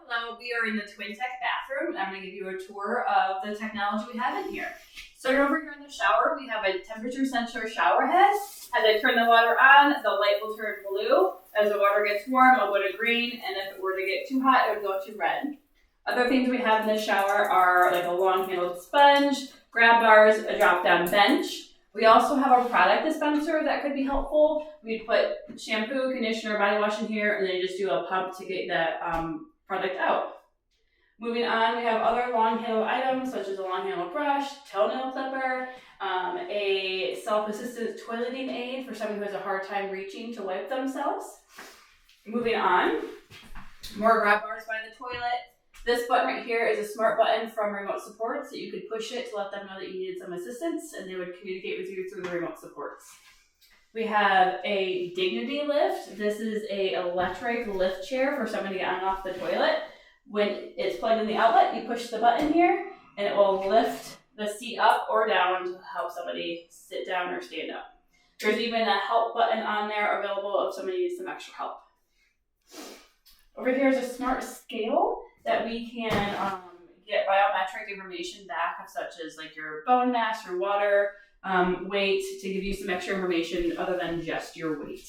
Hello, we are in the Twintech bathroom, and I'm going to give you a tour of the technology we have in here. Starting over here in the shower, we have a temperature sensor shower head. As I turn the water on, the light will turn blue. As the water gets warm, it'll go to green, and if it were to get too hot, it would go to red. Other things we have in the shower are like a long-handled sponge, grab bars, a drop-down bench. We also have a product dispenser that could be helpful. We'd put shampoo, conditioner, body wash in here, and then just do a pump to get the product out. Moving on, we have other long-handled items such as a long-handled brush, toenail clipper, a self-assistant toileting aid for someone who has a hard time reaching to wipe themselves. Moving on, more grab bars by the toilet. This button right here is a smart button from Remote Support, so you could push it to let them know that you needed some assistance, and they would communicate with you through the remote supports. We have a Dignity lift. This is a electric lift chair for someone to get on and off the toilet. When it's plugged in the outlet, you push the button here, and it will lift the seat up or down to help somebody sit down or stand up. There's even a help button on there available if somebody needs some extra help. Over here is a smart scale that we can get biometric information back of, such as like your bone mass, your water, weight, to give you some extra information other than just your weight.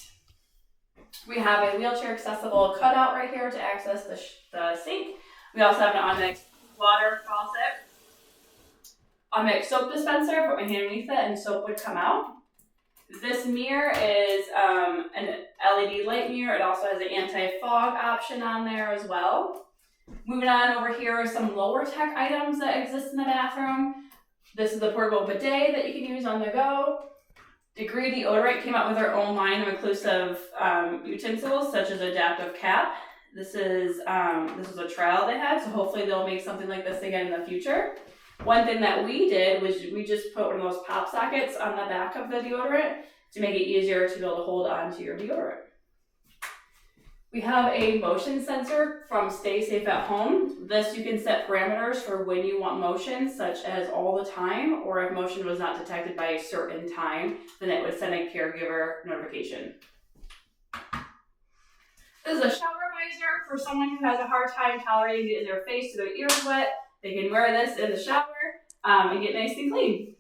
We have a wheelchair accessible cutout right here to access the sink. We also have an automatic water faucet, automatic soap dispenser. Put my hand underneath it and soap would come out. This mirror is an LED light mirror. It also has an anti-fog option on there as well. Moving on, over here are some lower tech items that exist in the bathroom. This is a portable bidet that you can use on the go. Degree Deodorant came out with their own line of inclusive utensils, such as adaptive cap. This was a trial they had, so hopefully they'll make something like this again in the future. One thing that we did was we just put one of those pop sockets on the back of the deodorant to make it easier to be able to hold on to your deodorant. We have a motion sensor from Stay Safe at Home. This you can set parameters for when you want motion, such as all the time, or if motion was not detected by a certain time, then it would send a caregiver notification. This is a shower visor for someone who has a hard time tolerating getting their face to their ears wet. They can wear this in the shower and get nice and clean.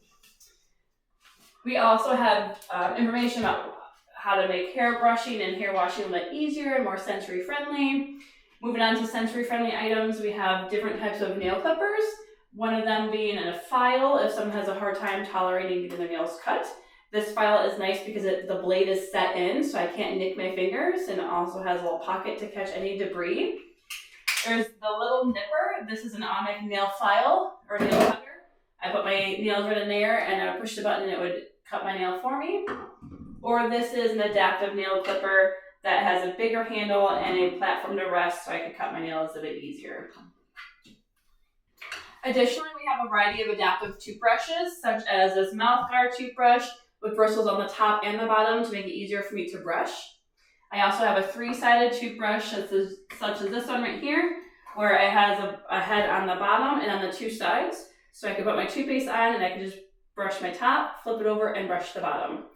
We also have information about how to make hair brushing and hair washing a little bit easier and more sensory friendly. Moving on to sensory friendly items, we have different types of nail clippers. One of them being a file if someone has a hard time tolerating getting their nails cut. This file is nice because the blade is set in, so I can't nick my fingers, and it also has a little pocket to catch any debris. There's the little nipper. This is an automatic nail file or nail cutter. I put my nails right in there and I would push the button and it would cut my nail for me. Or this is an adaptive nail clipper that has a bigger handle and a platform to rest, so I could cut my nails a bit easier. Additionally, we have a variety of adaptive toothbrushes, such as this mouth guard toothbrush with bristles on the top and the bottom to make it easier for me to brush. I also have a 3-sided toothbrush such as this one right here, where it has a head on the bottom and on the 2 sides. So I can put my toothpaste on and I can just brush my top, flip it over, and brush the bottom.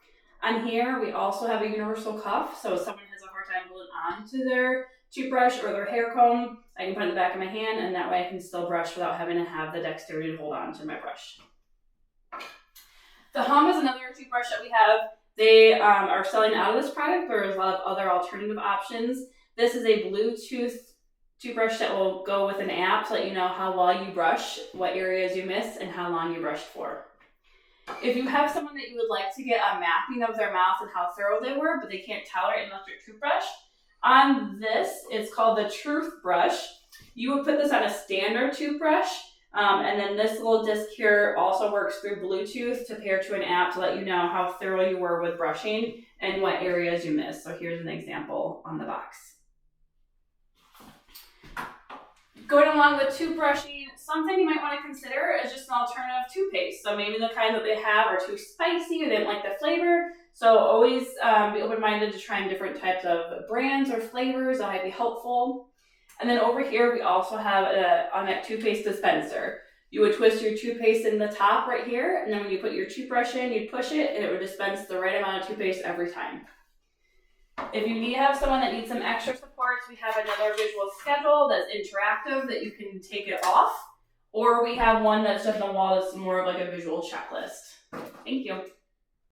On here, we also have a universal cuff, so if someone has a hard time holding on to their toothbrush or their hair comb, I can put it in the back of my hand, and that way I can still brush without having to have the dexterity to hold on to my brush. The Hum is another toothbrush that we have. They are selling out of this product. There's a lot of other alternative options. This is a Bluetooth toothbrush that will go with an app to let you know how well you brush, what areas you miss, and how long you brushed for. If you have someone that you would like to get a mapping of their mouth and how thorough they were, but they can't tolerate an electric toothbrush, on this, it's called the Truth Brush. You would put this on a standard toothbrush, and then this little disc here also works through Bluetooth to pair to an app to let you know how thorough you were with brushing and what areas you missed. So here's an example on the box. Going along with toothbrushing, something you might want to consider is just an alternative toothpaste. So maybe the kind that they have are too spicy or they don't like the flavor. So always be open-minded to trying different types of brands or flavors that might be helpful. And then over here, we also have an automatic toothpaste dispenser. You would twist your toothpaste in the top right here, and then when you put your toothbrush in, you'd push it, and it would dispense the right amount of toothpaste every time. If you have someone that needs some extra supports, we have another visual schedule that's interactive that you can take it off, or we have one that's just on the wall that's more of like a visual checklist. Thank you.